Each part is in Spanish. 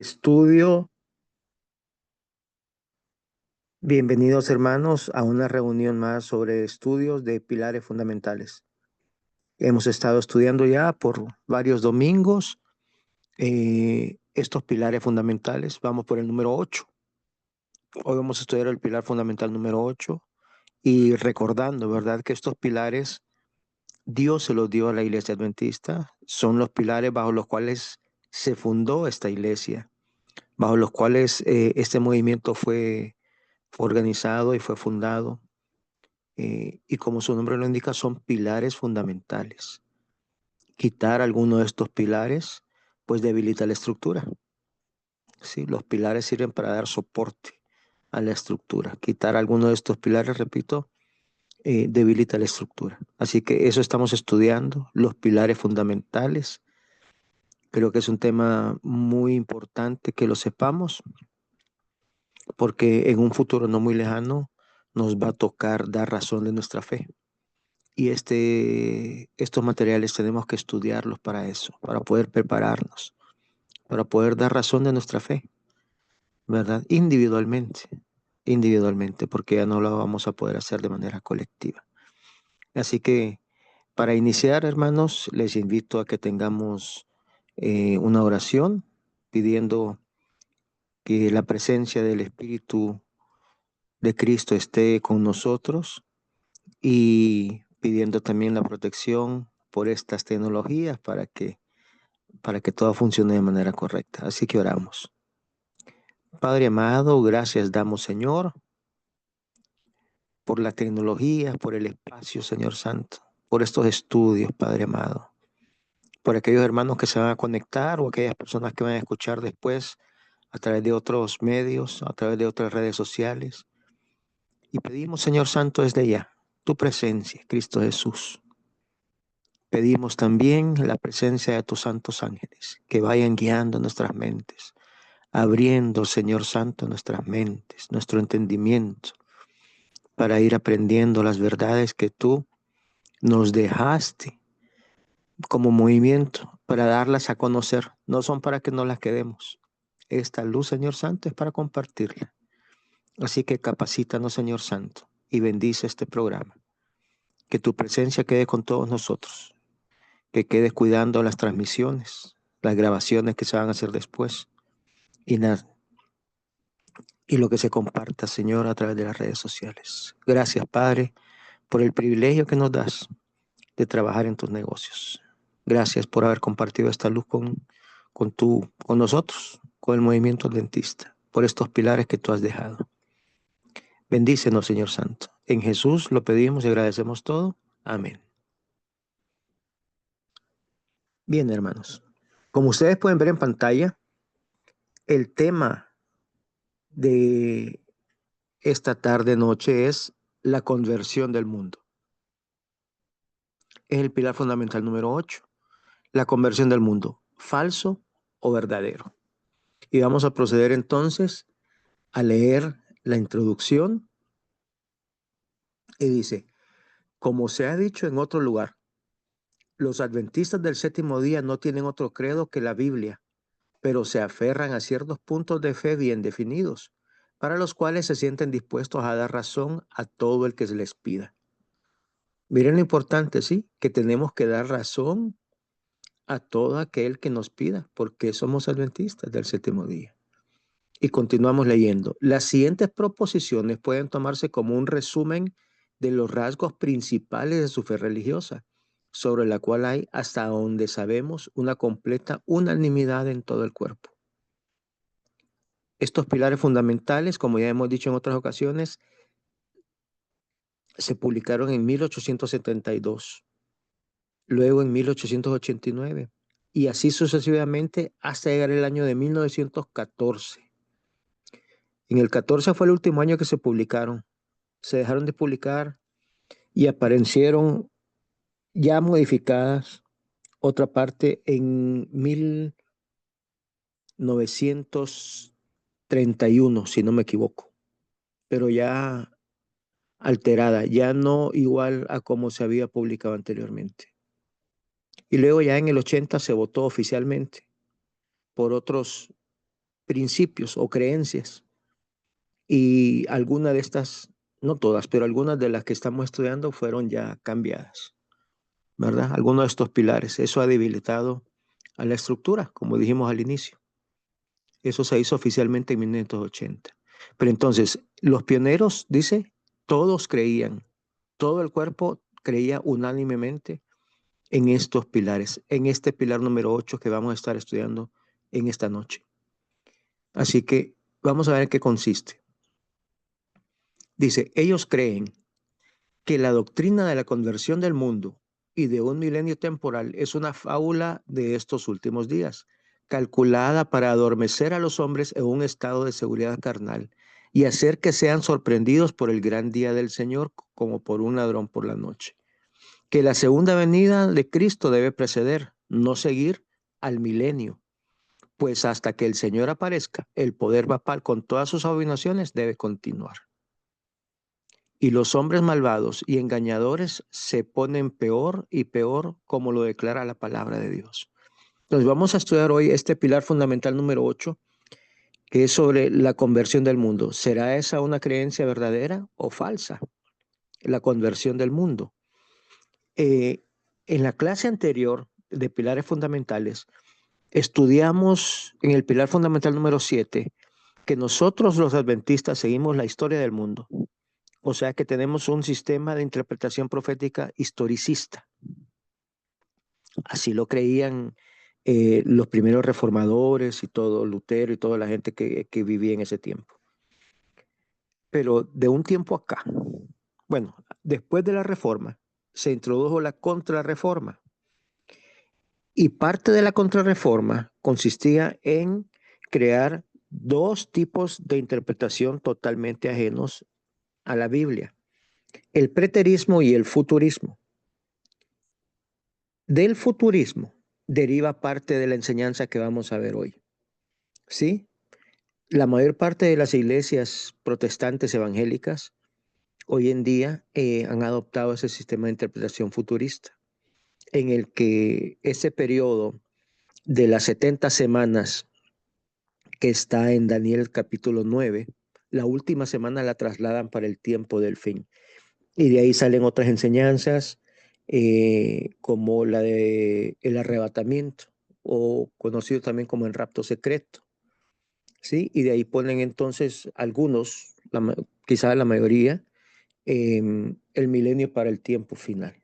Estudio, bienvenidos hermanos a una reunión más sobre estudios de pilares fundamentales. Hemos estado estudiando ya por varios domingos estos pilares fundamentales. Vamos por el número 8. Hoy vamos a estudiar el pilar fundamental número 8 y recordando, ¿verdad? Que estos pilares Dios se los dio a la iglesia adventista. Son los pilares bajo los cuales se fundó esta iglesia, bajo los cuales este movimiento fue organizado y fue fundado. Y como su nombre lo indica, son pilares fundamentales. Quitar alguno de estos pilares, pues debilita la estructura. ¿Sí? Los pilares sirven para dar soporte a la estructura. Quitar alguno de estos pilares, repito, debilita la estructura. Así que eso estamos estudiando, los pilares fundamentales. Creo que es un tema muy importante que lo sepamos, porque en un futuro no muy lejano nos va a tocar dar razón de nuestra fe. Y estos materiales tenemos que estudiarlos para eso, para poder prepararnos, para poder dar razón de nuestra fe, ¿verdad? Individualmente, porque ya no lo vamos a poder hacer de manera colectiva. Así que para iniciar, hermanos, les invito a que tengamos una oración pidiendo que la presencia del Espíritu de Cristo esté con nosotros y pidiendo también la protección por estas tecnologías para que todo funcione de manera correcta. Así que oramos. Padre amado, gracias damos, Señor, por la tecnología, por el espacio, Señor Santo, por estos estudios, Padre amado, por aquellos hermanos que se van a conectar o aquellas personas que van a escuchar después a través de otros medios, a través de otras redes sociales. Y pedimos, Señor Santo, desde ya, tu presencia, Cristo Jesús. Pedimos también la presencia de tus santos ángeles, que vayan guiando nuestras mentes, abriendo, Señor Santo, nuestras mentes, nuestro entendimiento, para ir aprendiendo las verdades que tú nos dejaste como movimiento, para darlas a conocer. No son para que no las quedemos. Esta luz, Señor Santo, es para compartirla. Así que capacítanos, Señor Santo, y bendice este programa. Que tu presencia quede con todos nosotros, que quedes cuidando las transmisiones, las grabaciones que se van a hacer después y nada. Y lo que se comparta, Señor, a través de las redes sociales. Gracias, Padre, por el privilegio que nos das de trabajar en tus negocios. Gracias por haber compartido esta luz con nosotros, con el movimiento adventista, por estos pilares que tú has dejado. Bendícenos, Señor Santo. En Jesús lo pedimos y agradecemos todo. Amén. Bien, hermanos. Como ustedes pueden ver en pantalla, el tema de esta tarde-noche es la conversión del mundo. Es el pilar fundamental número 8. La conversión del mundo, falso o verdadero. Y vamos a proceder entonces a leer la introducción y dice, como se ha dicho en otro lugar, los adventistas del séptimo día no tienen otro credo que la Biblia, pero se aferran a ciertos puntos de fe bien definidos, para los cuales se sienten dispuestos a dar razón a todo el que se les pida. Miren lo importante, ¿sí? Que tenemos que dar razón a todo aquel que nos pida, porque somos adventistas del séptimo día. Y continuamos leyendo. Las siguientes proposiciones pueden tomarse como un resumen de los rasgos principales de su fe religiosa, sobre la cual hay, hasta donde sabemos, una completa unanimidad en todo el cuerpo. Estos pilares fundamentales, como ya hemos dicho en otras ocasiones, se publicaron en 1872, luego en 1889 y así sucesivamente hasta llegar el año de 1914. En el 14 fue el último año que se publicaron. Se dejaron de publicar y aparecieron ya modificadas otra parte en 1931, si no me equivoco, pero ya alterada, ya no igual a como se había publicado anteriormente. Y luego ya en el 80 se votó oficialmente por otros principios o creencias. Y algunas de estas, no todas, pero algunas de las que estamos estudiando fueron ya cambiadas, ¿verdad? Algunos de estos pilares. Eso ha debilitado a la estructura, como dijimos al inicio. Eso se hizo oficialmente en 1980. Pero entonces, los pioneros, dice, todos creían, todo el cuerpo creía unánimemente en estos pilares, en este pilar número 8 que vamos a estar estudiando en esta noche. Así que vamos a ver en qué consiste. Dice, ellos creen que la doctrina de la conversión del mundo y de un milenio temporal es una fábula de estos últimos días, calculada para adormecer a los hombres en un estado de seguridad carnal y hacer que sean sorprendidos por el gran día del Señor como por un ladrón por la noche. Que la segunda venida de Cristo debe preceder, no seguir al milenio, pues hasta que el Señor aparezca, el poder papal con todas sus abominaciones debe continuar. Y los hombres malvados y engañadores se ponen peor y peor, como lo declara la palabra de Dios. Entonces vamos a estudiar hoy este pilar fundamental número 8, que es sobre la conversión del mundo. ¿Será esa una creencia verdadera o falsa? La conversión del mundo. Eh, en la clase anterior de pilares fundamentales, estudiamos en el pilar fundamental número 7 que nosotros los adventistas seguimos la historia del mundo. O sea que tenemos un sistema de interpretación profética historicista. Así lo creían los primeros reformadores y todo, Lutero y toda la gente que vivía en ese tiempo. Pero de un tiempo acá, bueno, después de la reforma, se introdujo la contrarreforma. Y parte de la contrarreforma consistía en crear dos tipos de interpretación totalmente ajenos a la Biblia: el preterismo y el futurismo. Del futurismo deriva parte de la enseñanza que vamos a ver hoy. ¿Sí? La mayor parte de las iglesias protestantes evangélicas hoy en día han adoptado ese sistema de interpretación futurista, en el que ese periodo de las 70 semanas que está en Daniel capítulo 9, la última semana la trasladan para el tiempo del fin. Y de ahí salen otras enseñanzas, como la de el arrebatamiento, o conocido también como el rapto secreto, ¿sí? Y de ahí ponen entonces algunos, quizás la mayoría, el milenio para el tiempo final.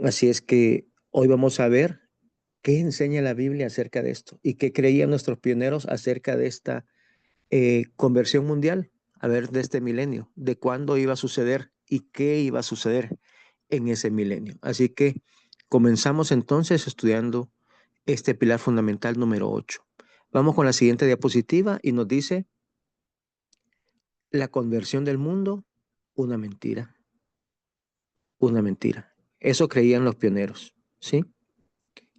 Así es que hoy vamos a ver qué enseña la Biblia acerca de esto y qué creían nuestros pioneros acerca de esta conversión mundial, a ver, de este milenio, de cuándo iba a suceder y qué iba a suceder en ese milenio. Así que comenzamos entonces estudiando este pilar fundamental número 8. Vamos con la siguiente diapositiva y nos dice la conversión del mundo, una mentira, una mentira. Eso creían los pioneros, ¿sí?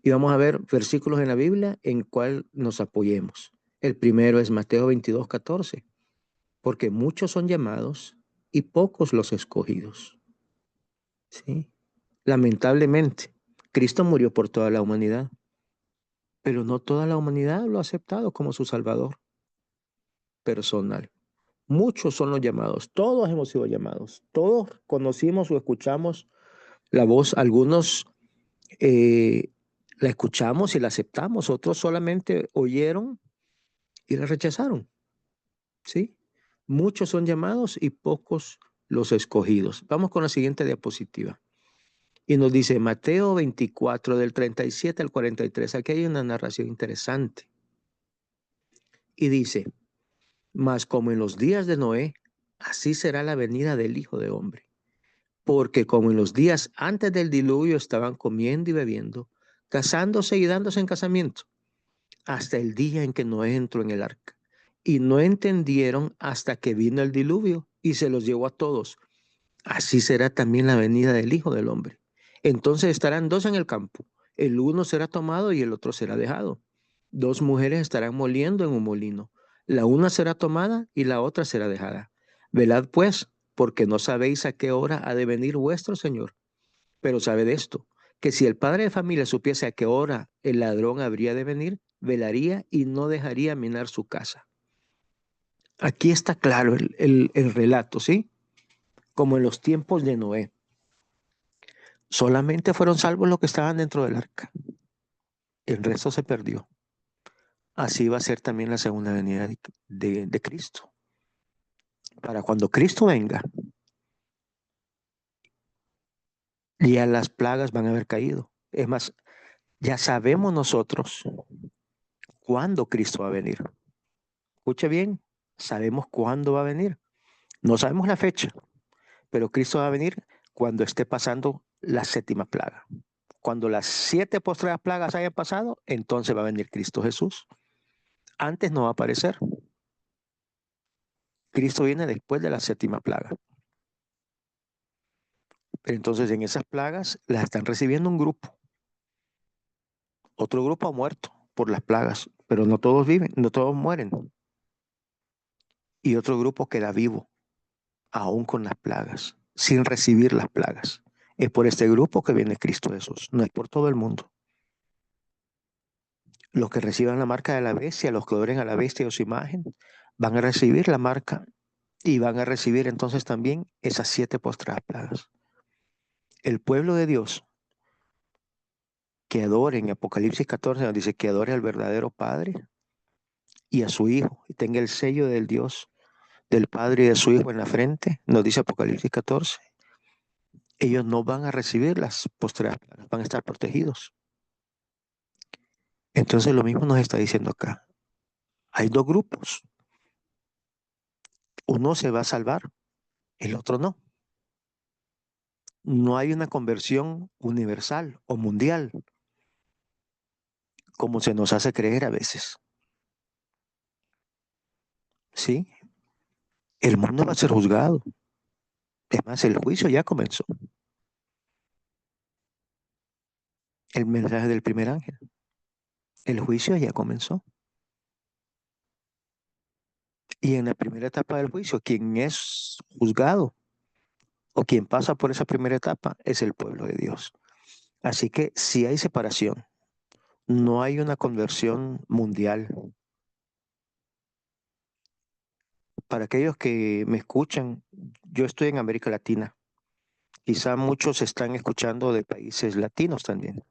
Y vamos a ver versículos en la Biblia en cuál nos apoyemos. El primero es Mateo 22:14, porque muchos son llamados y pocos los escogidos, ¿sí? Lamentablemente, Cristo murió por toda la humanidad, pero no toda la humanidad lo ha aceptado como su Salvador personal. Muchos son los llamados, todos hemos sido llamados, todos conocimos o escuchamos la voz, algunos eh, la escuchamos y la aceptamos, otros solamente oyeron y la rechazaron, ¿sí? Muchos son llamados y pocos los escogidos. Vamos con la siguiente diapositiva. Y nos dice Mateo 24, del 37 al 43. Aquí hay una narración interesante. Y dice, mas como en los días de Noé, así será la venida del Hijo de Hombre. Porque como en los días antes del diluvio estaban comiendo y bebiendo, casándose y dándose en casamiento, hasta el día en que Noé entró en el arca. Y no entendieron hasta que vino el diluvio y se los llevó a todos. Así será también la venida del Hijo del Hombre. Entonces estarán dos en el campo, el uno será tomado y el otro será dejado. Dos mujeres estarán moliendo en un molino, la una será tomada y la otra será dejada. Velad pues, porque no sabéis a qué hora ha de venir vuestro Señor. Pero sabed esto, que si el padre de familia supiese a qué hora el ladrón habría de venir, velaría y no dejaría minar su casa. Aquí está claro el relato, ¿sí? Como en los tiempos de Noé. Solamente fueron salvos los que estaban dentro del arca. El resto se perdió. Así va a ser también la segunda venida de Cristo. Para cuando Cristo venga, ya las plagas van a haber caído. Es más, ya sabemos nosotros cuándo Cristo va a venir. Escuche bien, sabemos cuándo va a venir. No sabemos la fecha, pero Cristo va a venir cuando esté pasando la séptima plaga. Cuando las 7 postreras plagas hayan pasado, entonces va a venir Cristo Jesús. Antes no va a aparecer. Cristo viene después de la séptima plaga. Pero entonces en esas plagas las están recibiendo un grupo. Otro grupo ha muerto por las plagas, pero no todos viven, no todos mueren. Y otro grupo queda vivo, aún con las plagas, sin recibir las plagas. Es por este grupo que viene Cristo Jesús, no es por todo el mundo. Los que reciban la marca de la bestia, los que adoren a la bestia o su imagen, van a recibir la marca y van a recibir entonces también esas 7 postradas plagas. El pueblo de Dios que adore, en Apocalipsis 14 nos dice que adore al verdadero Padre y a su Hijo, y tenga el sello del Dios, del Padre y de su Hijo en la frente, nos dice Apocalipsis 14. Ellos no van a recibir las postradas plagas, van a estar protegidos. Entonces lo mismo nos está diciendo acá. Hay 2 grupos. Uno se va a salvar, el otro no. No hay una conversión universal o mundial, como se nos hace creer a veces. ¿Sí? El mundo va a ser juzgado. Es más, el juicio ya comenzó. El mensaje del primer ángel. El juicio ya comenzó. Y en la primera etapa del juicio, quien es juzgado o quien pasa por esa primera etapa es el pueblo de Dios. Así que si hay separación, no hay una conversión mundial. Para aquellos que me escuchan, yo estoy en América Latina. Quizá muchos están escuchando de países latinos también,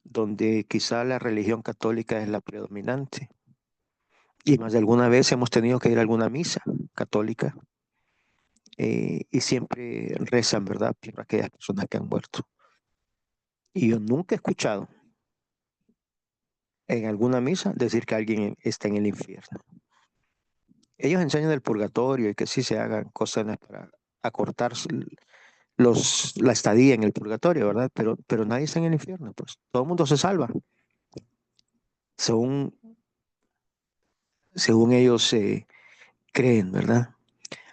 donde quizá la religión católica es la predominante. Y más de alguna vez hemos tenido que ir a alguna misa católica y siempre rezan, ¿verdad?, por aquellas personas que han muerto. Y yo nunca he escuchado en alguna misa decir que alguien está en el infierno. Ellos enseñan el purgatorio y que sí se hagan cosas para acortar la estadía en el purgatorio, ¿verdad? Pero nadie está en el infierno, pues todo el mundo se salva, según, según ellos creen, ¿verdad?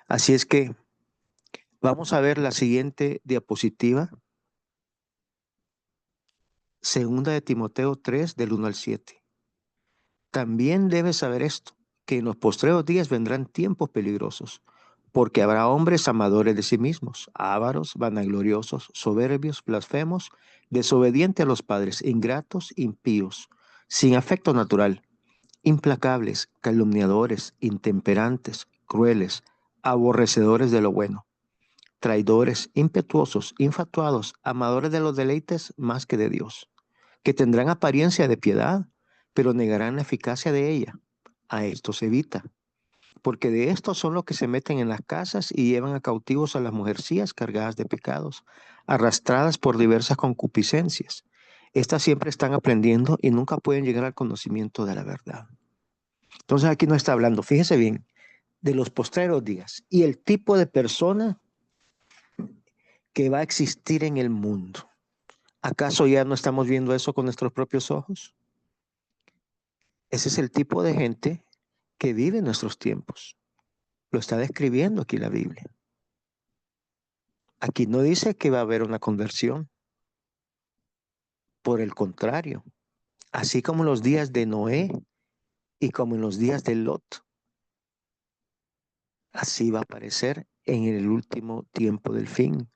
Así es que vamos a ver la siguiente diapositiva, segunda de Timoteo 3, del 1 al 7. También debes saber esto, que en los postreros días vendrán tiempos peligrosos, porque habrá hombres amadores de sí mismos, ávaros, vanagloriosos, soberbios, blasfemos, desobedientes a los padres, ingratos, impíos, sin afecto natural, implacables, calumniadores, intemperantes, crueles, aborrecedores de lo bueno, traidores, impetuosos, infatuados, amadores de los deleites más que de Dios, que tendrán apariencia de piedad, pero negarán la eficacia de ella. A estos evita, porque de estos son los que se meten en las casas y llevan a cautivos a las mujercías cargadas de pecados, arrastradas por diversas concupiscencias. Estas siempre están aprendiendo y nunca pueden llegar al conocimiento de la verdad. Entonces aquí no está hablando, fíjese bien, de los postreros días y el tipo de persona que va a existir en el mundo. ¿Acaso ya no estamos viendo eso con nuestros propios ojos? Ese es el tipo de gente que vive en nuestros tiempos. Lo está describiendo aquí la Biblia. Aquí no dice que va a haber una conversión. Por el contrario, así como en los días de Noé y como en los días de Lot, así va a aparecer en el último tiempo del fin.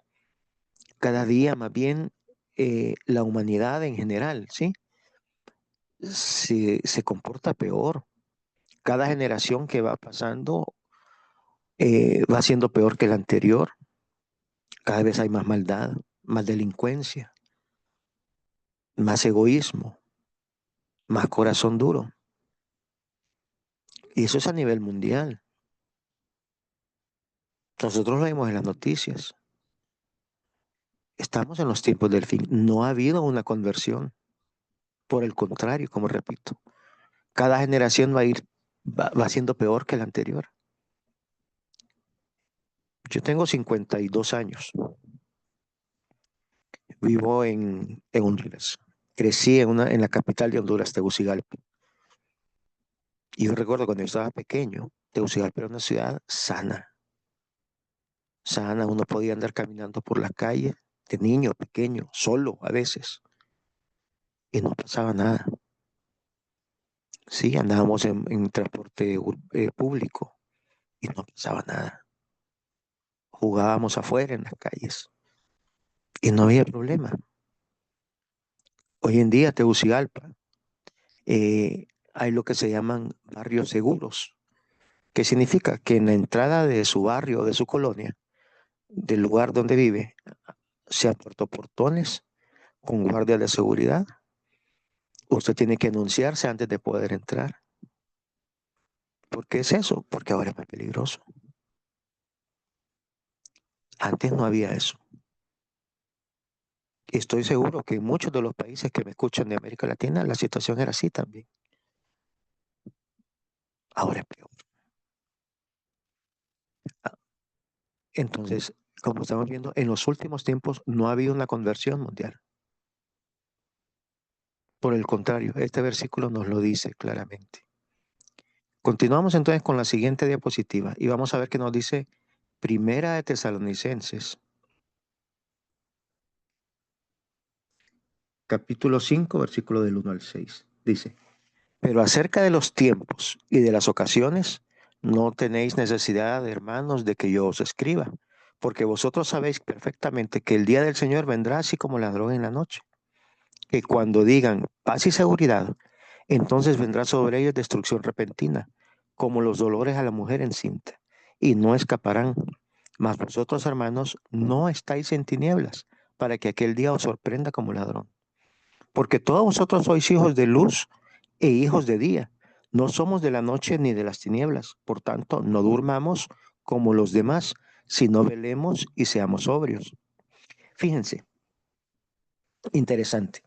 Cada día más bien la humanidad en general, ¿sí? se comporta peor. Cada generación que va pasando va siendo peor que la anterior. Cada vez hay más maldad, más delincuencia, más egoísmo, más corazón duro. Y eso es a nivel mundial. Nosotros lo vemos en las noticias. Estamos en los tiempos del fin. No ha habido una conversión. Por el contrario, como repito, cada generación va siendo peor que la anterior. Yo tengo 52 años. Vivo en Honduras. Crecí en la capital de Honduras, Tegucigalpa. Y yo recuerdo cuando yo estaba pequeño, Tegucigalpa era una ciudad sana. Sana, uno podía andar caminando por la calle de niño, pequeño, solo a veces. Y no pasaba nada. Sí, andábamos en transporte público y no pasaba nada. Jugábamos afuera en las calles y no había problema. Hoy en día, Tegucigalpa, hay lo que se llaman barrios seguros. ¿Qué significa? Que en la entrada de su barrio, de su colonia, del lugar donde vive, se han puesto portones con guardias de seguridad. Usted tiene que anunciarse antes de poder entrar. ¿Por qué es eso? Porque ahora es más peligroso. Antes no había eso. Estoy seguro que en muchos de los países que me escuchan de América Latina, la situación era así también. Ahora es peor. Ah, entonces, como estamos viendo, en los últimos tiempos no ha habido una conversión mundial. Por el contrario, este versículo nos lo dice claramente. Continuamos entonces con la siguiente diapositiva y vamos a ver qué nos dice Primera de Tesalonicenses, capítulo 5, versículo del 1 al 6. Dice, pero acerca de los tiempos y de las ocasiones, no tenéis necesidad, hermanos, de que yo os escriba, porque vosotros sabéis perfectamente que el día del Señor vendrá así como ladrón en la noche, que cuando digan paz y seguridad, entonces vendrá sobre ellos destrucción repentina, como los dolores a la mujer encinta, y no escaparán. Mas vosotros, hermanos, no estáis en tinieblas, para que aquel día os sorprenda como ladrón. Porque todos vosotros sois hijos de luz e hijos de día. No somos de la noche ni de las tinieblas. Por tanto, no durmamos como los demás, sino velemos y seamos sobrios. Fíjense, interesante.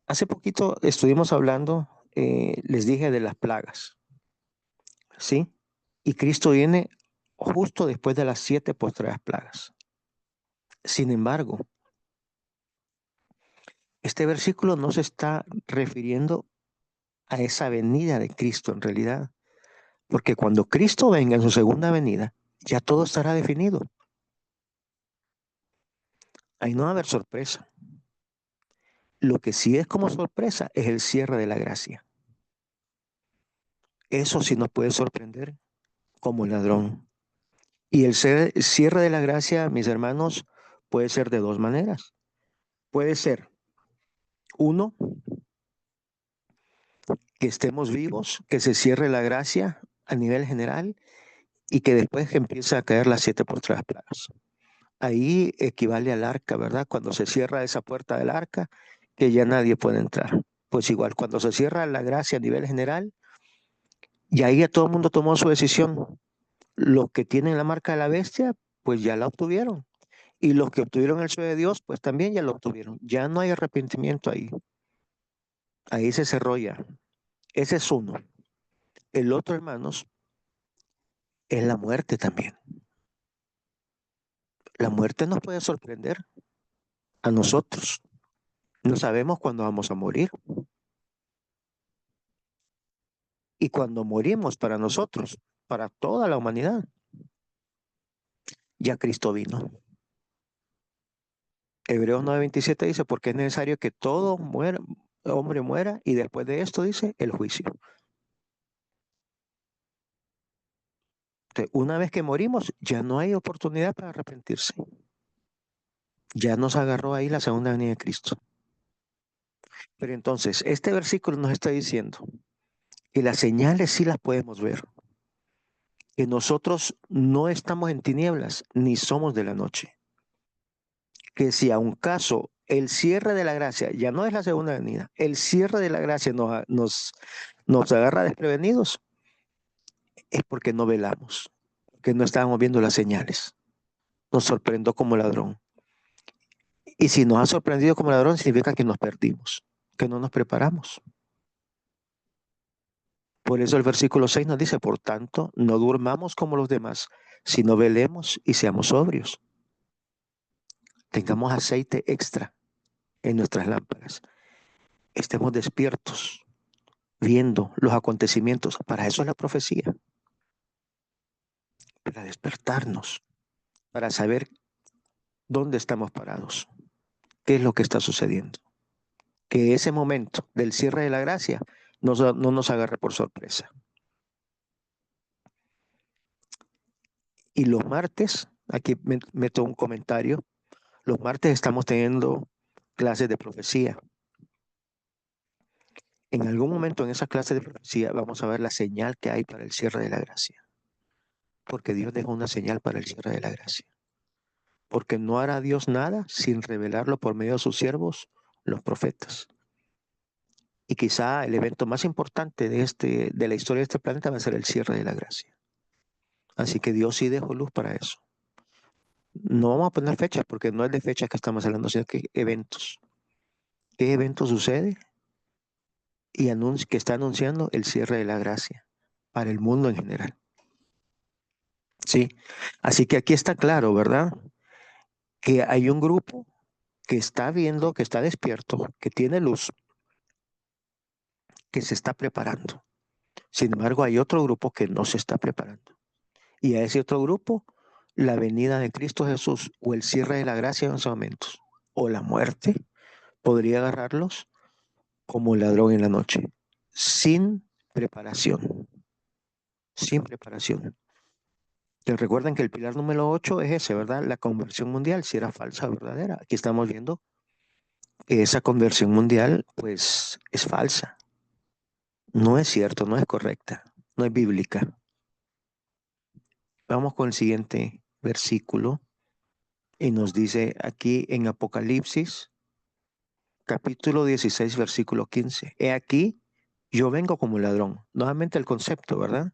Hace poquito estuvimos hablando, les dije de las plagas, ¿sí? Y Cristo viene justo después de las 7 postreras plagas. Sin embargo, este versículo no se está refiriendo a esa venida de Cristo en realidad, porque cuando Cristo venga en su segunda venida, ya todo estará definido. Ahí no va a haber sorpresa. Lo que sí es como sorpresa es el cierre de la gracia. Eso sí nos puede sorprender como ladrón. Y el cierre de la gracia, mis hermanos, puede ser de dos maneras. Puede ser, uno, que estemos vivos, que se cierre la gracia a nivel general y que después empiece a caer las 7 postreras plagas. Ahí equivale al arca, ¿verdad? Cuando se cierra esa puerta del arca, que ya nadie puede entrar. Pues igual, cuando se cierra la gracia a nivel general, y ahí ya todo el mundo tomó su decisión. Los que tienen la marca de la bestia, pues ya la obtuvieron. Y los que obtuvieron el sello de Dios, pues también ya lo obtuvieron. Ya no hay arrepentimiento ahí. Ahí se cerró ya. Ese es uno. El otro, hermanos, es la muerte también. La muerte nos puede sorprender a nosotros. No sabemos cuándo vamos a morir. Y cuando morimos para nosotros, para toda la humanidad, ya Cristo vino. Hebreos 9:27 dice, porque es necesario que todo hombre muera y después de esto dice el juicio. Entonces, una vez que morimos, ya no hay oportunidad para arrepentirse. Ya nos agarró ahí la segunda venida de Cristo. Pero entonces, este versículo nos está diciendo que las señales sí las podemos ver, que nosotros no estamos en tinieblas ni somos de la noche, que si a un caso el cierre de la gracia, ya no es la segunda venida, el cierre de la gracia nos agarra desprevenidos, es porque no velamos, que no estábamos viendo las señales. Nos sorprendió como ladrón. Y si nos ha sorprendido como ladrón, significa que nos perdimos, que no nos preparamos. Por eso el versículo 6 nos dice, por tanto, no durmamos como los demás, sino velemos y seamos sobrios. Tengamos aceite extra en nuestras lámparas. Estemos despiertos, viendo los acontecimientos. Para eso es la profecía, para despertarnos, para saber dónde estamos parados, qué es lo que está sucediendo. Que ese momento del cierre de la gracia no nos agarre por sorpresa. Y los martes, aquí meto un comentario, los martes estamos teniendo clases de profecía. En algún momento en esa clase de profecía vamos a ver la señal que hay para el cierre de la gracia. Porque Dios dejó una señal para el cierre de la gracia. Porque no hará Dios nada sin revelarlo por medio de sus siervos, los profetas. Y quizá el evento más importante de la historia de este planeta va a ser el cierre de la gracia. Así que Dios sí dejó luz para eso. No vamos a poner fechas porque no es de fechas que estamos hablando, sino que eventos. ¿Qué evento sucede? Y que está anunciando el cierre de la gracia para el mundo en general. Sí, así que aquí está claro, ¿verdad? Que hay un grupo que está viendo, que está despierto, que tiene luz, que se está preparando. Sin embargo, hay otro grupo que no se está preparando. Y a ese otro grupo, la venida de Cristo Jesús o el cierre de la gracia en esos momentos, o la muerte, podría agarrarlos como ladrón en la noche, sin preparación, sin preparación. Te recuerdan que el pilar número 8 es ese, ¿verdad? La conversión mundial, si era falsa o verdadera. Aquí estamos viendo que esa conversión mundial, pues, es falsa. No es cierto, no es correcta, no es bíblica. Vamos con el siguiente versículo y nos dice aquí en Apocalipsis, capítulo 16, versículo 15. He aquí, yo vengo como ladrón. Nuevamente el concepto, ¿verdad?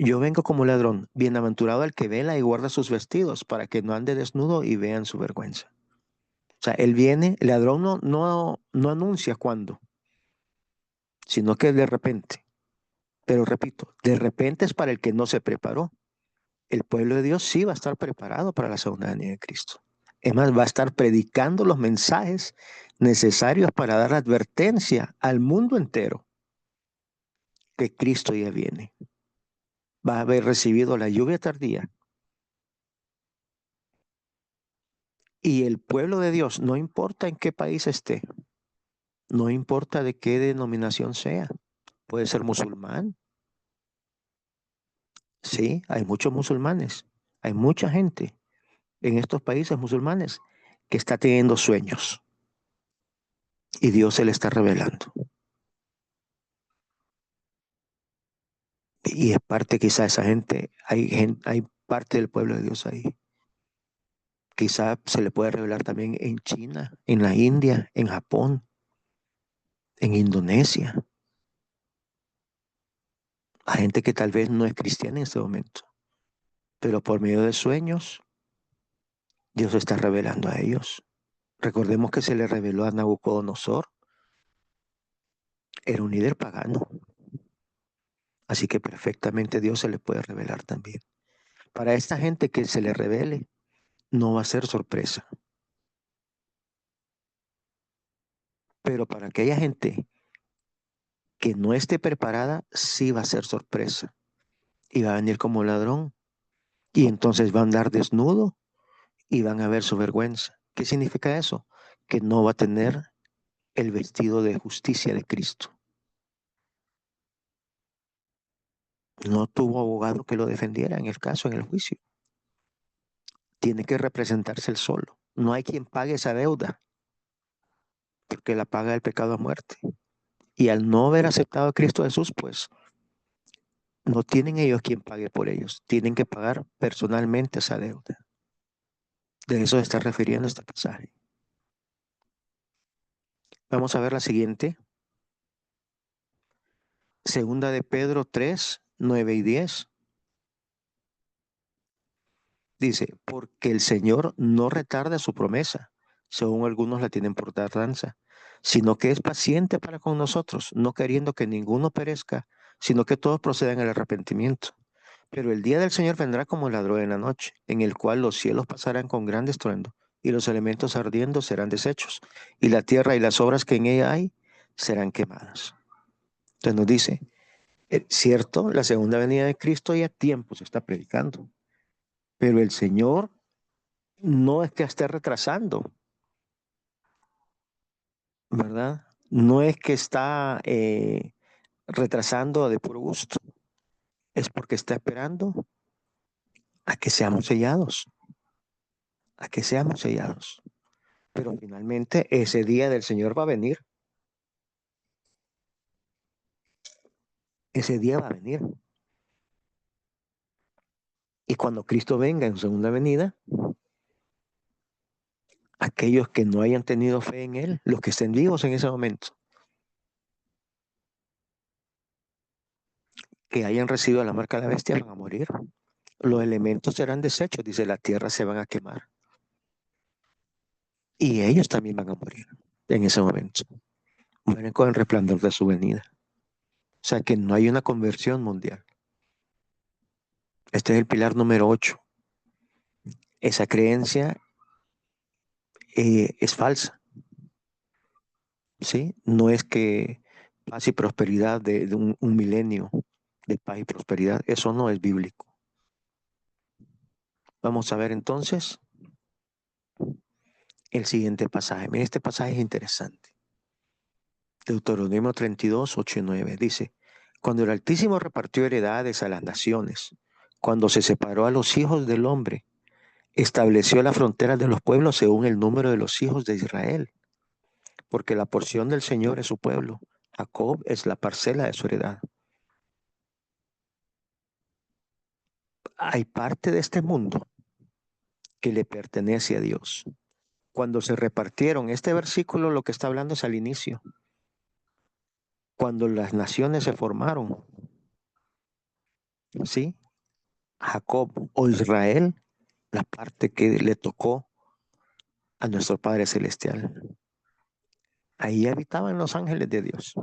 Yo vengo como ladrón, bienaventurado el que vela y guarda sus vestidos, para que no ande desnudo y vean su vergüenza. O sea, él viene, el ladrón no anuncia cuándo, sino que de repente. Pero repito, de repente es para el que no se preparó. El pueblo de Dios sí va a estar preparado para la segunda venida de Cristo. Es más, va a estar predicando los mensajes necesarios para dar advertencia al mundo entero que Cristo ya viene. Va a haber recibido la lluvia tardía. Y el pueblo de Dios, no importa en qué país esté, no importa de qué denominación sea, puede ser musulmán. Sí, hay muchos musulmanes, hay mucha gente en estos países musulmanes que está teniendo sueños y Dios se le está revelando. Y es parte quizá de esa gente, hay parte del pueblo de Dios ahí. Quizá se le puede revelar también en China, en la India, en Japón, en Indonesia. A gente que tal vez no es cristiana en este momento, pero por medio de sueños, Dios se está revelando a ellos. Recordemos que se le reveló a Nabucodonosor, era un líder pagano, así que perfectamente Dios se le puede revelar también. Para esta gente que se le revele, no va a ser sorpresa, pero para aquella gente que no esté preparada, sí va a ser sorpresa. Y va a venir como ladrón. Y entonces va a andar desnudo y van a ver su vergüenza. ¿Qué significa eso? Que no va a tener el vestido de justicia de Cristo. No tuvo abogado que lo defendiera en el caso, en el juicio. Tiene que representarse él solo. No hay quien pague esa deuda. porque la paga del pecado es muerte. Y al no haber aceptado a Cristo Jesús, pues no tienen ellos quien pague por ellos. Tienen que pagar personalmente esa deuda. De eso se está refiriendo este pasaje. Vamos a ver la siguiente. Segunda de Pedro 3, 9 y 10. Dice, porque el Señor no retarda su promesa, según algunos la tienen por tardanza, sino que es paciente para con nosotros, no queriendo que ninguno perezca, sino que todos procedan al arrepentimiento. Pero el día del Señor vendrá como ladrón en la noche, en el cual los cielos pasarán con gran estruendo, y los elementos ardiendo serán deshechos, y la tierra y las obras que en ella hay serán quemadas. Entonces nos dice, cierto, la segunda venida de Cristo ya a tiempo se está predicando, pero el Señor no es que esté retrasando, ¿verdad? No es que está retrasando de puro gusto, es porque está esperando a que seamos sellados, a que seamos sellados. Pero finalmente ese día del Señor va a venir, ese día va a venir. Y cuando Cristo venga en segunda venida, aquellos que no hayan tenido fe en Él, los que estén vivos en ese momento, que hayan recibido la marca de la bestia, van a morir. Los elementos serán deshechos, dice, la tierra se van a quemar. Y ellos también van a morir en ese momento. Mueren con el resplandor de su venida. O sea que no hay una conversión mundial. Este es el pilar número 8. Esa creencia es falsa, ¿sí? No es que paz y prosperidad de un milenio de paz y prosperidad. Eso no es bíblico. Vamos a ver entonces el siguiente pasaje. Mira, este pasaje es interesante. Deuteronomio 32, 8 y 9 dice, cuando el Altísimo repartió heredades a las naciones, cuando se separó a los hijos del hombre, estableció las fronteras de los pueblos según el número de los hijos de Israel, porque la porción del Señor es su pueblo, Jacob es la parcela de su heredad. Hay parte de este mundo que le pertenece a Dios. Cuando se repartieron, este versículo lo que está hablando es al inicio, cuando las naciones se formaron, ¿sí? Jacob o Israel, la parte que le tocó a nuestro Padre Celestial. Ahí habitaban los ángeles de Dios.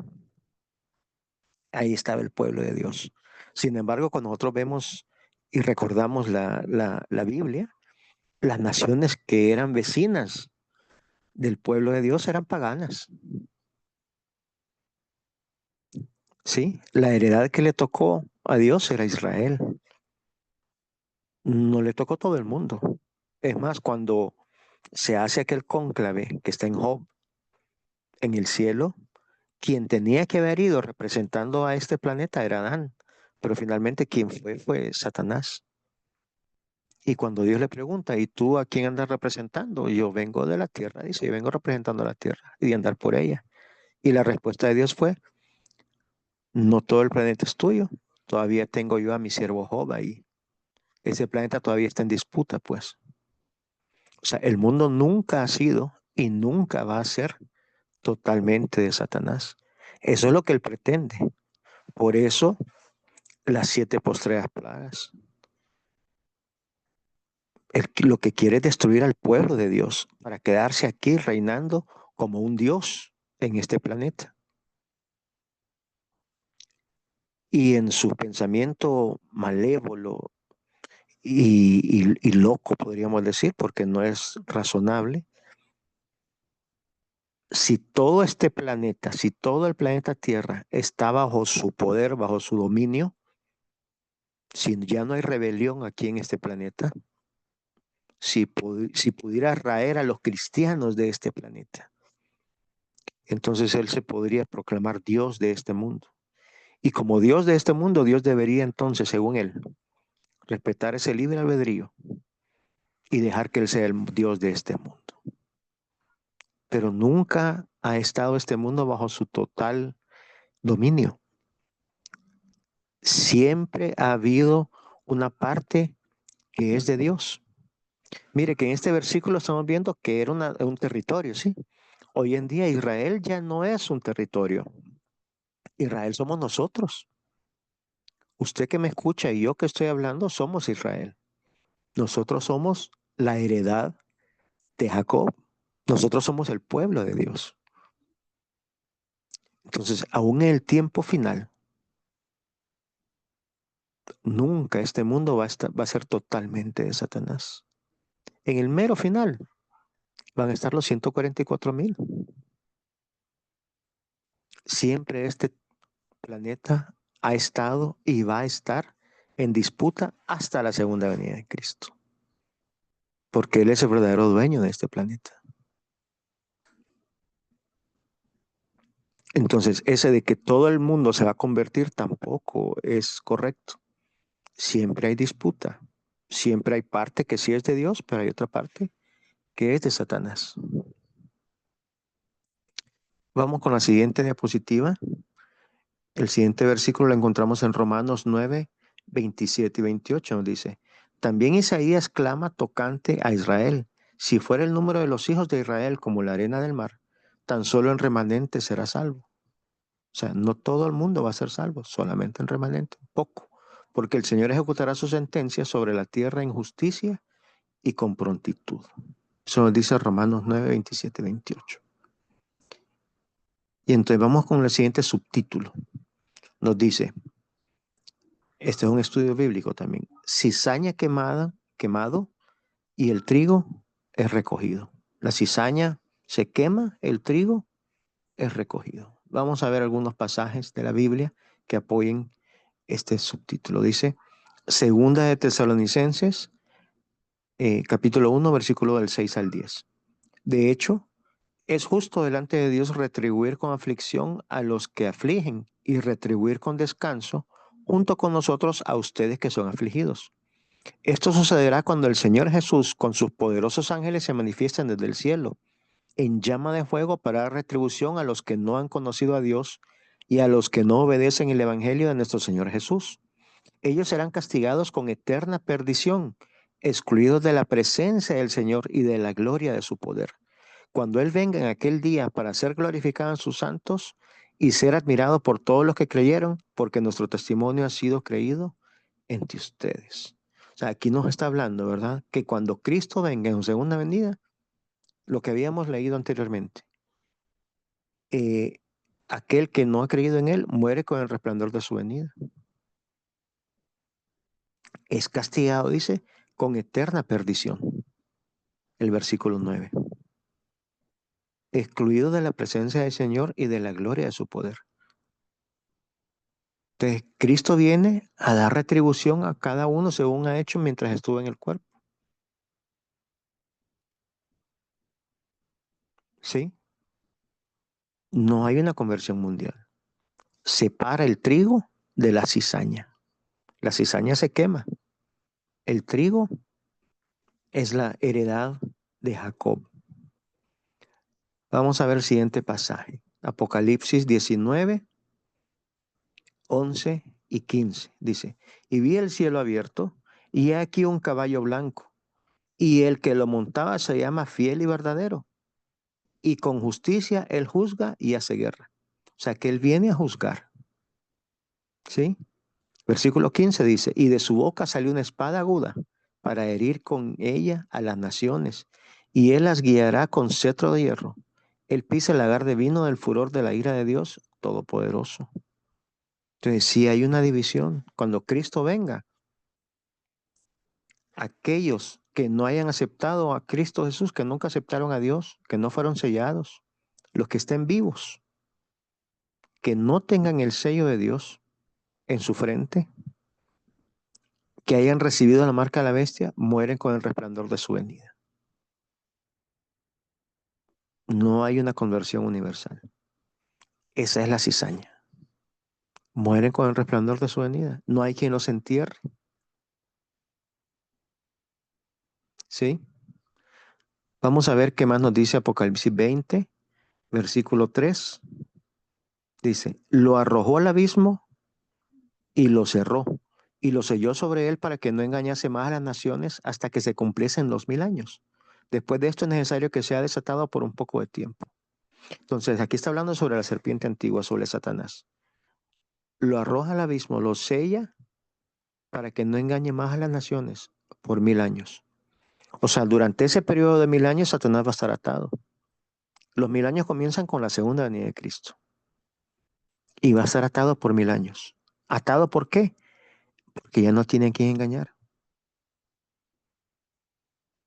Ahí estaba el pueblo de Dios. Sin embargo, cuando nosotros vemos y recordamos la Biblia, las naciones que eran vecinas del pueblo de Dios eran paganas. ¿Sí? La heredad que le tocó a Dios era Israel. No le tocó todo el mundo. Es más, cuando se hace aquel cónclave que está en Job, en el cielo, quien tenía que haber ido representando a este planeta era Adán, pero finalmente quien fue Satanás. Y cuando Dios le pregunta, ¿y tú a quién andas representando? Yo vengo de la tierra, dice, yo vengo representando a la tierra y de andar por ella. Y la respuesta de Dios fue, no todo el planeta es tuyo, todavía tengo yo a mi siervo Job ahí. Ese planeta todavía está en disputa, pues. O sea, el mundo nunca ha sido y nunca va a ser totalmente de Satanás. Eso es lo que él pretende. Por eso, las 7 postreras plagas. Él lo que quiere es destruir al pueblo de Dios para quedarse aquí reinando como un Dios en este planeta. Y en su pensamiento malévolo y loco, podríamos decir, porque no es razonable, si todo este planeta, si todo el planeta Tierra está bajo su poder, bajo su dominio, si ya no hay rebelión aquí en este planeta, si pudiera raer a los cristianos de este planeta, entonces él se podría proclamar Dios de este mundo. Y como Dios de este mundo, Dios debería entonces, según él, respetar ese libre albedrío y dejar que él sea el Dios de este mundo. pero nunca ha estado este mundo bajo su total dominio. Siempre ha habido una parte que es de Dios. Mire que en este versículo estamos viendo que era un territorio, ¿sí? Hoy en día Israel ya no es un territorio. Israel somos nosotros. Usted que me escucha y yo que estoy hablando somos Israel. Nosotros somos la heredad de Jacob. Nosotros somos el pueblo de Dios. Entonces, aún en el tiempo final, nunca este mundo va a ser totalmente de Satanás. En el mero final van a estar los 144,000. Siempre este planeta ha estado y va a estar en disputa hasta la segunda venida de Cristo, porque Él es el verdadero dueño de este planeta. Entonces, ese de que todo el mundo se va a convertir tampoco es correcto. Siempre hay disputa. Siempre hay parte que sí es de Dios, pero hay otra parte que es de Satanás. Vamos con la siguiente diapositiva. El siguiente versículo lo encontramos en Romanos 9, 27 y 28. Nos dice, también Isaías clama tocante a Israel. Si fuera el número de los hijos de Israel como la arena del mar, tan solo en remanente será salvo. O sea, no todo el mundo va a ser salvo, solamente en remanente, poco. Porque el Señor ejecutará su sentencia sobre la tierra en justicia y con prontitud. Eso nos dice Romanos 9, 27 y 28. Y entonces vamos con el siguiente subtítulo. Nos dice, este es un estudio bíblico también, cizaña quemado y el trigo es recogido. La cizaña se quema, el trigo es recogido. Vamos a ver algunos pasajes de la Biblia que apoyen este subtítulo. Dice, Segunda de Tesalonicenses, capítulo 1, versículo del 6 al 10. De hecho, es justo delante de Dios retribuir con aflicción a los que afligen y retribuir con descanso junto con nosotros a ustedes que son afligidos. Esto sucederá cuando el Señor Jesús con sus poderosos ángeles se manifiesten desde el cielo, en llama de fuego para dar retribución a los que no han conocido a Dios y a los que no obedecen el Evangelio de nuestro Señor Jesús. Ellos serán castigados con eterna perdición, excluidos de la presencia del Señor y de la gloria de su poder. Cuando Él venga en aquel día para ser glorificado en sus santos y ser admirado por todos los que creyeron, porque nuestro testimonio ha sido creído entre ustedes. O sea, aquí nos está hablando, ¿verdad? Que cuando Cristo venga en su segunda venida, lo que habíamos leído anteriormente, eh, aquel que no ha creído en Él muere con el resplandor de su venida. Es castigado, dice, con eterna perdición. El versículo 9. Excluido de la presencia del Señor y de la gloria de su poder. Entonces, Cristo viene a dar retribución a cada uno según ha hecho mientras estuvo en el cuerpo. ¿Sí? No hay una conversión mundial. Separa el trigo de la cizaña. La cizaña se quema. El trigo es la heredad de Jacob. Vamos a ver el siguiente pasaje. Apocalipsis 19, 11 y 15. Dice, y vi el cielo abierto, y he aquí un caballo blanco, y el que lo montaba se llama Fiel y Verdadero, y con justicia él juzga y hace guerra. O sea que él viene a juzgar. ¿Sí? Versículo 15 dice, y de su boca salió una espada aguda para herir con ella a las naciones, y él las guiará con cetro de hierro. Él pisa el lagar de vino del furor de la ira de Dios Todopoderoso. Entonces, si hay una división, cuando Cristo venga, aquellos que no hayan aceptado a Cristo Jesús, que nunca aceptaron a Dios, que no fueron sellados, los que estén vivos, que no tengan el sello de Dios en su frente, que hayan recibido la marca de la bestia, mueren con el resplandor de su venida. No hay una conversión universal. Esa es la cizaña. Mueren con el resplandor de su venida. No hay quien los entierre. ¿Sí? Vamos a ver qué más nos dice Apocalipsis 20, versículo 3. Dice, lo arrojó al abismo y lo cerró, y lo selló sobre él para que no engañase más a las naciones hasta que se cumpliesen los 1000 años. Después de esto es necesario que sea desatado por un poco de tiempo. Entonces, aquí está hablando sobre la serpiente antigua, sobre Satanás. Lo arroja al abismo, lo sella para que no engañe más a las naciones por 1000 años. O sea, durante ese periodo de 1000 años, Satanás va a estar atado. Los 1000 años comienzan con la segunda venida de Cristo y va a estar atado por 1000 años. ¿Atado por qué? Porque ya no tiene a quien engañar.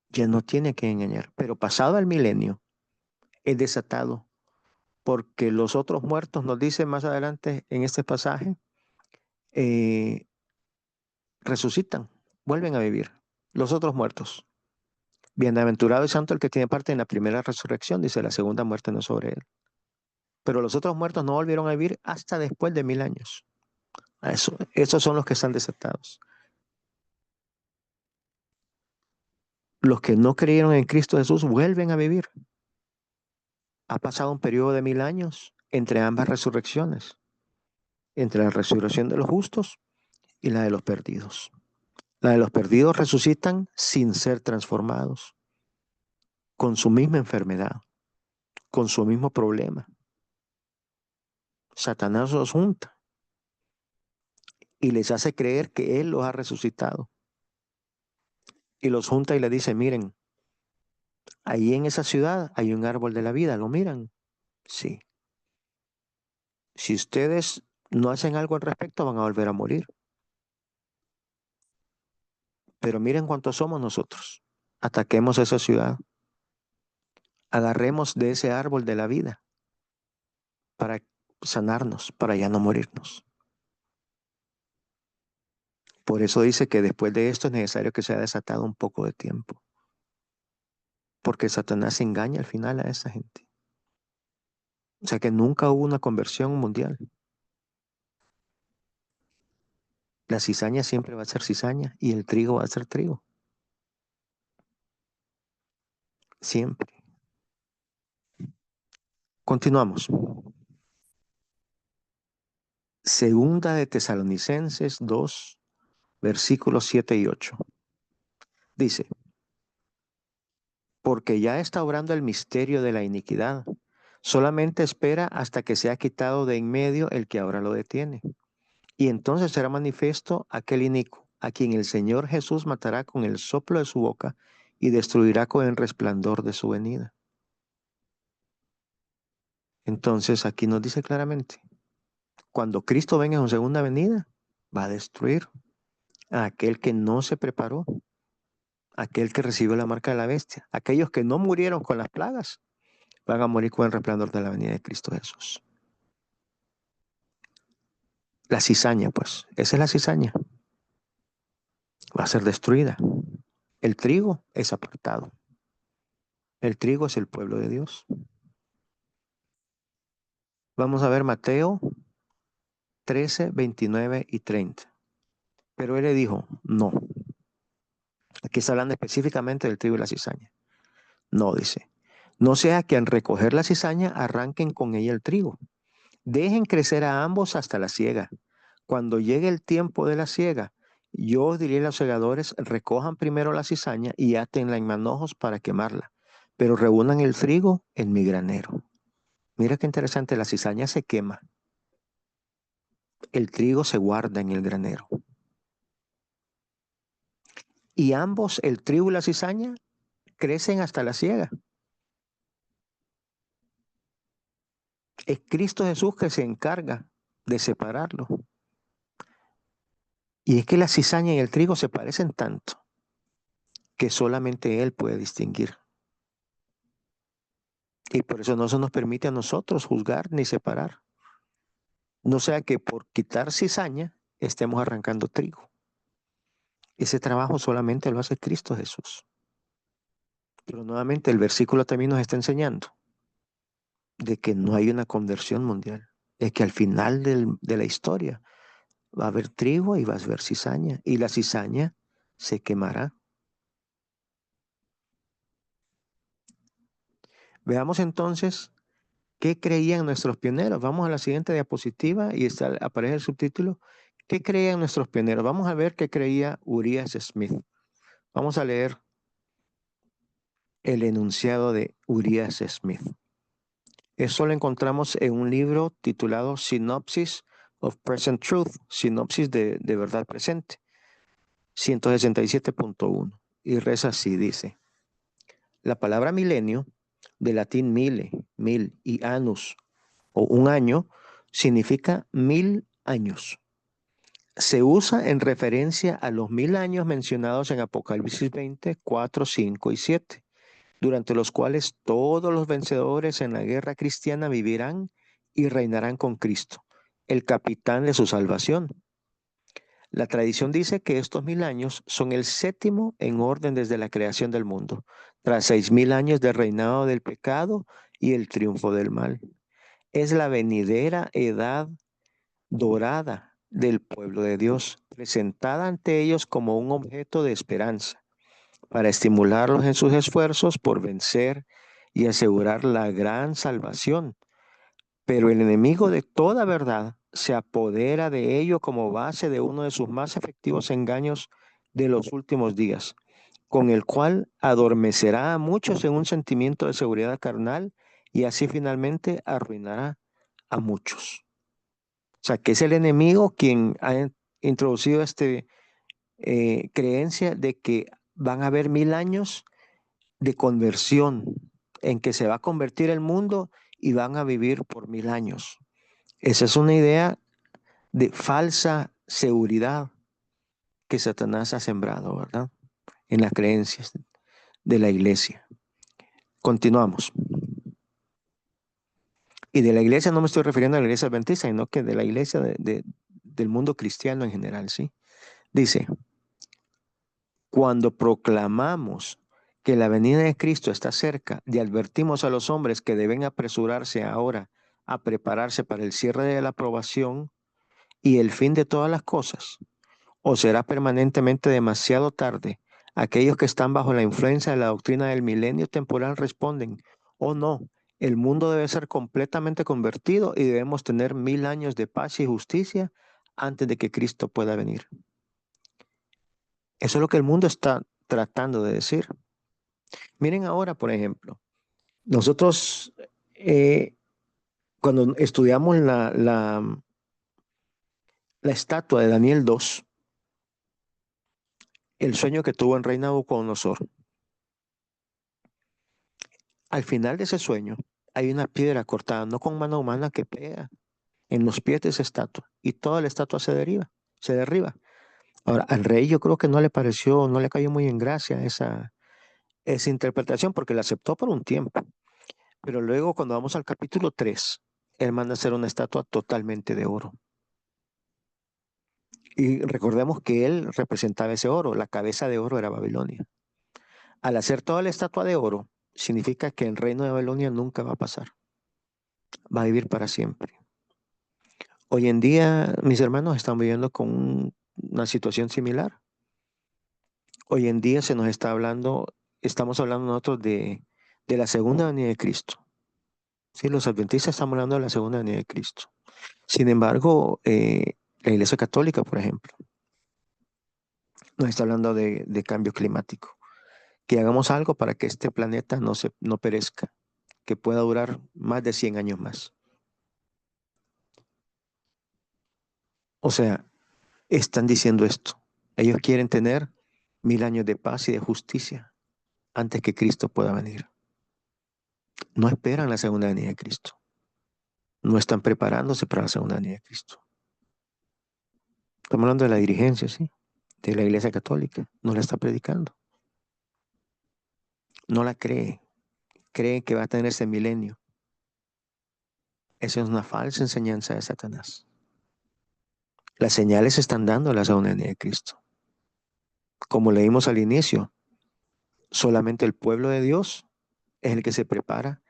Ya no tiene a quien engañar. Pero pasado el milenio, es desatado porque los otros muertos, nos dice más adelante en este pasaje, eh, resucitan, vuelven a vivir. Los otros muertos. Bienaventurado y santo el que tiene parte en la primera resurrección, dice la segunda muerte no es sobre él. Pero los otros muertos no volvieron a vivir hasta después de 1000 años. Esos son los que están desatados. Los que no creyeron en Cristo Jesús vuelven a vivir. Ha pasado un periodo de 1000 años entre ambas resurrecciones, entre la resurrección de los justos y la de los perdidos. La de los perdidos resucitan sin ser transformados, con su misma enfermedad, con su mismo problema. Satanás los junta y les hace creer que Él los ha resucitado. Y los junta y le dice, miren, ahí en esa ciudad hay un árbol de la vida, ¿lo miran? Sí. Si ustedes no hacen algo al respecto, van a volver a morir. Pero miren cuántos somos nosotros. Ataquemos esa ciudad. Agarremos de ese árbol de la vida para sanarnos, para ya no morirnos. Por eso dice que después de esto es necesario que sea desatado un poco de tiempo. Porque Satanás engaña al final a esa gente. O sea que nunca hubo una conversión mundial. La cizaña siempre va a ser cizaña y el trigo va a ser trigo. Siempre. Continuamos. Segunda de Tesalonicenses 2, versículos 7 y 8. Dice, porque ya está obrando el misterio de la iniquidad. Solamente espera hasta que sea quitado de en medio el que ahora lo detiene. Y entonces será manifiesto aquel inicuo, a quien el Señor Jesús matará con el soplo de su boca y destruirá con el resplandor de su venida. Entonces aquí nos dice claramente, cuando Cristo venga en su segunda venida, va a destruir a aquel que no se preparó, aquel que recibió la marca de la bestia. Aquellos que no murieron con las plagas van a morir con el resplandor de la venida de Cristo Jesús. La cizaña, pues, esa es la cizaña. Va a ser destruida. El trigo es apartado. El trigo es el pueblo de Dios. Vamos a ver Mateo 13, 29 y 30. Pero él le dijo, no. Aquí está hablando específicamente del trigo y la cizaña. No, dice. No sea que al recoger la cizaña arranquen con ella el trigo. Dejen crecer a ambos hasta la siega. Cuando llegue el tiempo de la siega, yo os diré a los segadores, recojan primero la cizaña y átenla en manojos para quemarla, pero reúnan el trigo en mi granero. Mira qué interesante, la cizaña se quema, el trigo se guarda en el granero. Y ambos, el trigo y la cizaña, crecen hasta la siega. Es Cristo Jesús que se encarga de separarlo. Y es que la cizaña y el trigo se parecen tanto que solamente Él puede distinguir. Y por eso no se nos permite a nosotros juzgar ni separar. No sea que por quitar cizaña estemos arrancando trigo. Ese trabajo solamente lo hace Cristo Jesús. Pero nuevamente el versículo también nos está enseñando de que no hay una conversión mundial. Es que al final de la historia va a haber trigo y va a haber cizaña. Y la cizaña se quemará. Veamos entonces qué creían nuestros pioneros. Vamos a la siguiente diapositiva y aparece el subtítulo. ¿Qué creían nuestros pioneros? Vamos a ver qué creía Urias Smith. Vamos a leer el enunciado de Urias Smith. Eso lo encontramos en un libro titulado Synopsis of Present Truth, sinopsis de verdad presente, 167.1. Y reza así, dice: la palabra milenio, de latín mille, mil, y annus, o un año, significa 1000 años. Se usa en referencia a los 1000 años mencionados en Apocalipsis 20, 4, 5 y 7, durante los cuales todos los vencedores en la guerra cristiana vivirán y reinarán con Cristo, el capitán de su salvación. La tradición dice que estos 1000 años son el séptimo en orden desde la creación del mundo, tras 6000 años de reinado del pecado y el triunfo del mal. Es la venidera edad dorada del pueblo de Dios, presentada ante ellos como un objeto de esperanza, para estimularlos en sus esfuerzos por vencer y asegurar la gran salvación. Pero el enemigo de toda verdad se apodera de ello como base de uno de sus más efectivos engaños de los últimos días, con el cual adormecerá a muchos en un sentimiento de seguridad carnal y así finalmente arruinará a muchos. O sea, que es el enemigo quien ha introducido esta creencia de que van a haber 1000 años de conversión, en que se va a convertir el mundo y van a vivir por 1000 años. Esa es una idea de falsa seguridad que Satanás ha sembrado, ¿verdad? En las creencias de la iglesia. Continuamos. Y de la iglesia no me estoy refiriendo a la iglesia adventista, sino que de la iglesia del mundo cristiano en general, ¿sí? Dice: cuando proclamamos que la venida de Cristo está cerca y advertimos a los hombres que deben apresurarse ahora a prepararse para el cierre de la aprobación y el fin de todas las cosas, o será permanentemente demasiado tarde, aquellos que están bajo la influencia de la doctrina del milenio temporal responden: oh no, el mundo debe ser completamente convertido y debemos tener 1000 años de paz y justicia antes de que Cristo pueda venir. Eso es lo que el mundo está tratando de decir. Miren ahora, por ejemplo, nosotros cuando estudiamos la estatua de Daniel 2, el sueño que tuvo en Rey Nabucodonosor, al final de ese sueño hay una piedra cortada, no con mano humana, que pega en los pies de esa estatua y toda la estatua se derriba. Ahora, al rey yo creo que no le pareció, no le cayó muy en gracia esa interpretación porque la aceptó por un tiempo. Pero luego cuando vamos al capítulo 3, él manda hacer una estatua totalmente de oro. Y recordemos que él representaba ese oro, la cabeza de oro era Babilonia. Al hacer toda la estatua de oro, significa que el reino de Babilonia nunca va a pasar, va a vivir para siempre. Hoy en día, mis hermanos están viviendo con una situación similar. Hoy en día se nos está hablando, estamos hablando nosotros de la segunda venida de Cristo. Sí, los adventistas estamos hablando de la segunda venida de Cristo. Sin embargo, la Iglesia Católica, por ejemplo, nos está hablando de cambio climático. Que hagamos algo para que este planeta no perezca, que pueda durar más de 100 años más. O sea, están diciendo esto. Ellos quieren tener 1000 años de paz y de justicia antes que Cristo pueda venir. No esperan la segunda venida de Cristo. No están preparándose para la segunda venida de Cristo. Estamos hablando de la dirigencia, ¿sí? De la Iglesia Católica. No la está predicando. No la cree. Cree que va a tener ese milenio. Esa es una falsa enseñanza de Satanás. Las señales se están dando a la segunda venida de Cristo. Como leímos al inicio, solamente el pueblo de Dios es el que se prepara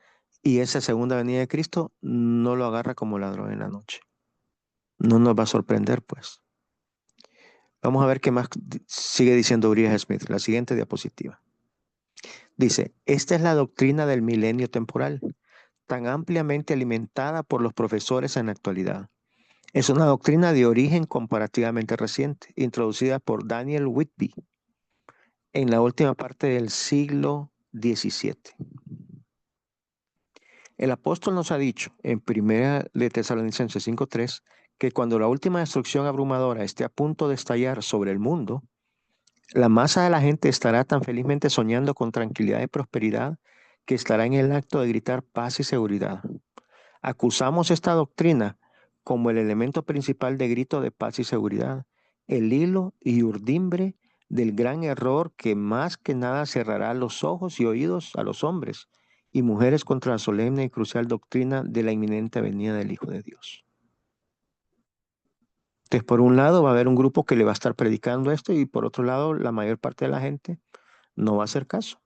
y esa segunda venida de Cristo no lo agarra como ladrón en la noche. No nos va a sorprender, pues. Vamos a ver qué más sigue diciendo Uriah Smith. La siguiente diapositiva. Dice, esta es la doctrina del milenio temporal, tan ampliamente alimentada por los profesores en la actualidad. Es una doctrina de origen comparativamente reciente, introducida por Daniel Whitby en la última parte del siglo XVII. El apóstol nos ha dicho en 1 de Tesalonicenses 5:3 que cuando la última destrucción abrumadora esté a punto de estallar sobre el mundo, la masa de la gente estará tan felizmente soñando con tranquilidad y prosperidad que estará en el acto de gritar paz y seguridad. Acusamos esta doctrina como el elemento principal de grito de paz y seguridad, el hilo y urdimbre del gran error que más que nada cerrará los ojos y oídos a los hombres y mujeres contra la solemne y crucial doctrina de la inminente venida del Hijo de Dios. Entonces, por un lado va a haber un grupo que le va a estar predicando esto y por otro lado la mayor parte de la gente no va a hacer caso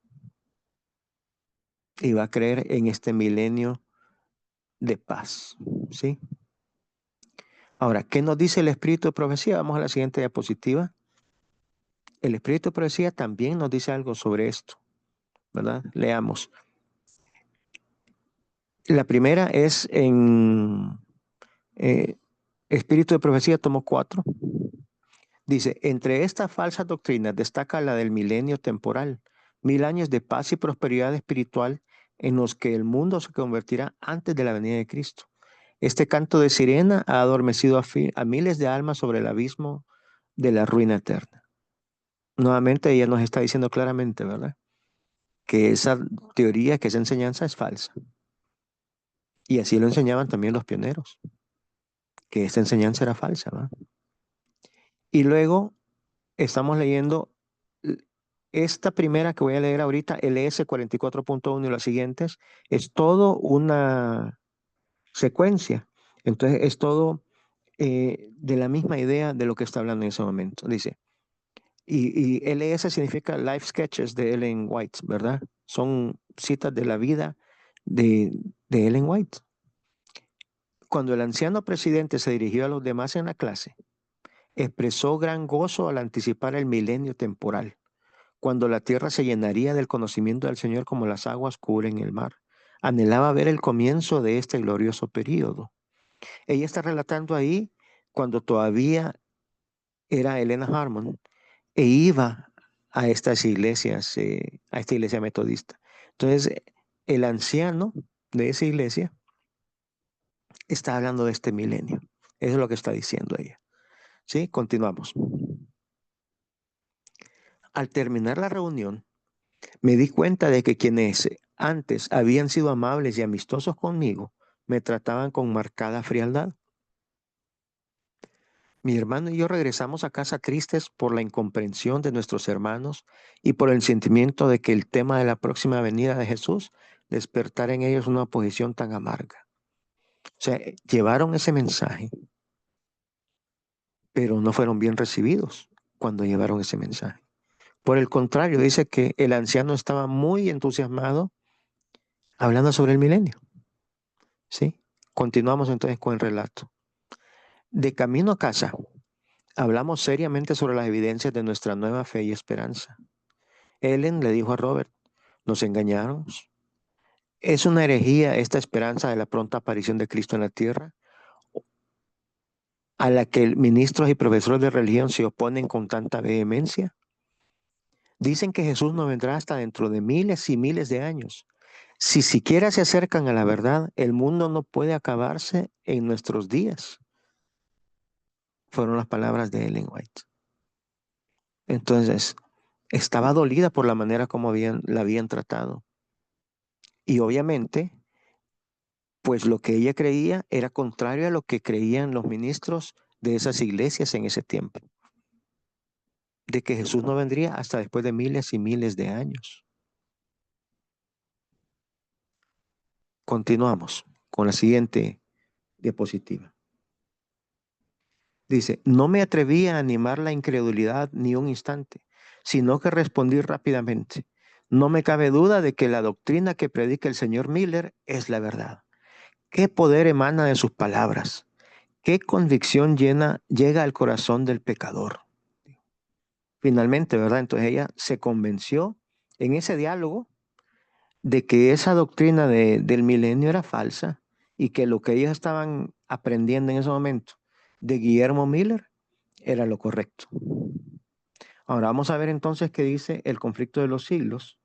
y va a creer en este milenio de paz, ¿sí? Ahora, ¿qué nos dice el espíritu de profecía? Vamos a la siguiente diapositiva. El espíritu de profecía también nos dice algo sobre esto, ¿verdad? Leamos. La primera es en Espíritu de Profecía, tomo 4. Dice, entre estas falsas doctrinas destaca la del milenio temporal, 1000 años de paz y prosperidad espiritual en los que el mundo se convertirá antes de la venida de Cristo. Este canto de sirena ha adormecido a miles de almas sobre el abismo de la ruina eterna. Nuevamente ella nos está diciendo claramente, ¿verdad? Que esa teoría, que esa enseñanza es falsa. Y así lo enseñaban también los pioneros, que esta enseñanza era falsa, ¿verdad? Y luego estamos leyendo esta primera que voy a leer ahorita, LS 44.1 y las siguientes, es todo una secuencia. Entonces es todo de la misma idea de lo que está hablando en ese momento. Dice, y LS significa Life Sketches de Ellen White, ¿verdad? Son citas de la vida de Ellen White. Cuando el anciano presidente se dirigió a los demás en la clase, expresó gran gozo al anticipar el milenio temporal, cuando la tierra se llenaría del conocimiento del Señor como las aguas cubren el mar. Anhelaba ver el comienzo de este glorioso período. Ella está relatando ahí cuando todavía era Elena Harmon e iba a estas iglesias, a esta iglesia metodista. Entonces, el anciano de esa iglesia está hablando de este milenio. Eso es lo que está diciendo ella. ¿Sí? Continuamos. Al terminar la reunión, me di cuenta de que quienes antes habían sido amables y amistosos conmigo, me trataban con marcada frialdad. Mi hermano y yo regresamos a casa tristes por la incomprensión de nuestros hermanos y por el sentimiento de que el tema de la próxima venida de Jesús despertara en ellos una posición tan amarga. O sea, llevaron ese mensaje, pero no fueron bien recibidos cuando llevaron ese mensaje. Por el contrario, dice que el anciano estaba muy entusiasmado hablando sobre el milenio. ¿Sí? Continuamos entonces con el relato. De camino a casa, hablamos seriamente sobre las evidencias de nuestra nueva fe y esperanza. Ellen le dijo a Robert, nos engañaron. ¿Es una herejía esta esperanza de la pronta aparición de Cristo en la tierra, a la que ministros y profesores de religión se oponen con tanta vehemencia? Dicen que Jesús no vendrá hasta dentro de miles y miles de años. Si siquiera se acercan a la verdad, el mundo no puede acabarse en nuestros días. Fueron las palabras de Ellen White. Entonces, estaba dolida por la manera como la habían tratado. Y obviamente, pues lo que ella creía era contrario a lo que creían los ministros de esas iglesias en ese tiempo, de que Jesús no vendría hasta después de miles y miles de años. Continuamos con la siguiente diapositiva. Dice, no me atreví a animar la incredulidad ni un instante, sino que respondí rápidamente. No me cabe duda de que la doctrina que predica el señor Miller es la verdad. ¿Qué poder emana de sus palabras? ¿Qué convicción llega al corazón del pecador? Finalmente, ¿verdad? Entonces ella se convenció en ese diálogo, de que esa doctrina del milenio era falsa y que lo que ellos estaban aprendiendo en ese momento de Guillermo Miller era lo correcto. Ahora vamos a ver entonces qué dice el conflicto de los siglos,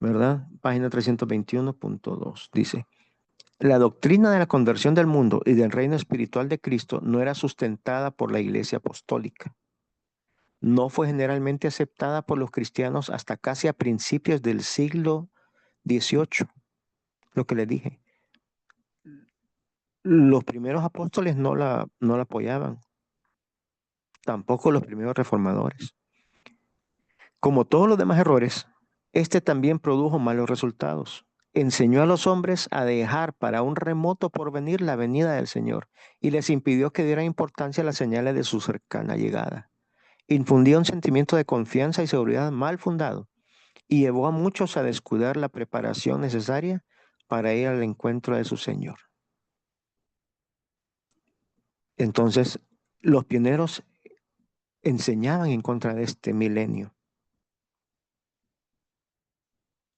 ¿verdad? Página 321.2. Dice, la doctrina de la conversión del mundo y del reino espiritual de Cristo no era sustentada por la Iglesia apostólica. No fue generalmente aceptada por los cristianos hasta casi a principios del siglo XVIII, lo que les dije. Los primeros apóstoles no la apoyaban, tampoco los primeros reformadores. Como todos los demás errores, este también produjo malos resultados. Enseñó a los hombres a dejar para un remoto porvenir la venida del Señor y les impidió que dieran importancia a las señales de su cercana llegada. Infundía un sentimiento de confianza y seguridad mal fundado y llevó a muchos a descuidar la preparación necesaria para ir al encuentro de su Señor. Entonces, los pioneros enseñaban en contra de este milenio.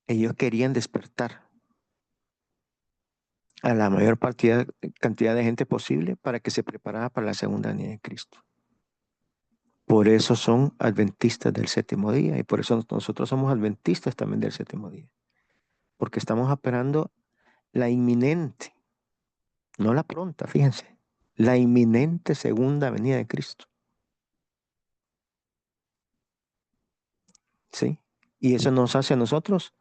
Ellos querían despertar a la mayor cantidad de gente posible para que se preparara para la segunda venida de Cristo. Por eso son adventistas del séptimo día y por eso nosotros somos adventistas también del séptimo día. Porque estamos esperando la inminente, no la pronta, fíjense, la inminente segunda venida de Cristo. ¿Sí? Y eso nos hace a nosotros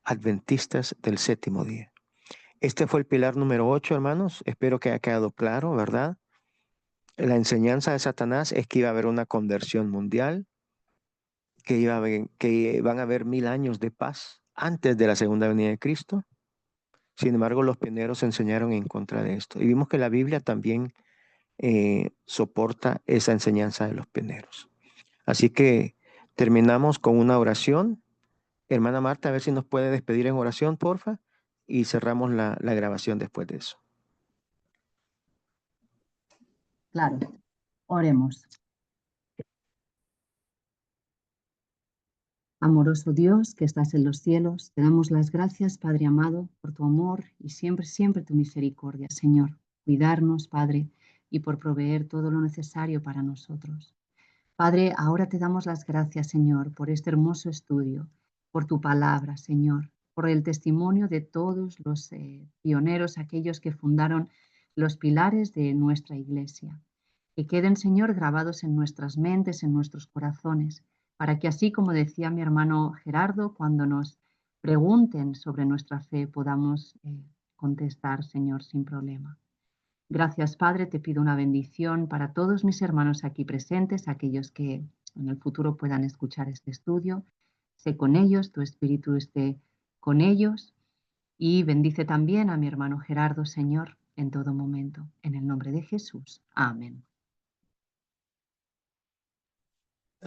adventistas del séptimo día. Este fue el pilar número 8, hermanos. Espero que haya quedado claro, ¿verdad? La enseñanza de Satanás es que iba a haber una conversión mundial, que van a haber 1000 años de paz antes de la segunda venida de Cristo. Sin embargo, los pioneros enseñaron en contra de esto. Y vimos que la Biblia también soporta esa enseñanza de los pioneros. Así que terminamos con una oración. Hermana Marta, a ver si nos puede despedir en oración, porfa, y cerramos la grabación después de eso. Claro, oremos. Amoroso Dios, que estás en los cielos, te damos las gracias, Padre amado, por tu amor y siempre, siempre tu misericordia, Señor. Cuidarnos, Padre, y por proveer todo lo necesario para nosotros. Padre, ahora te damos las gracias, Señor, por este hermoso estudio, por tu palabra, Señor, por el testimonio de todos los pioneros, aquellos que fundaron los pilares de nuestra iglesia. Que queden, Señor, grabados en nuestras mentes, en nuestros corazones, para que así como decía mi hermano Gerardo, cuando nos pregunten sobre nuestra fe, podamos contestar, Señor, sin problema. Gracias, Padre, te pido una bendición para todos mis hermanos aquí presentes, aquellos que en el futuro puedan escuchar este estudio. Sé con ellos, tu espíritu esté con ellos y bendice también a mi hermano Gerardo, Señor, en todo momento. En el nombre de Jesús. Amén.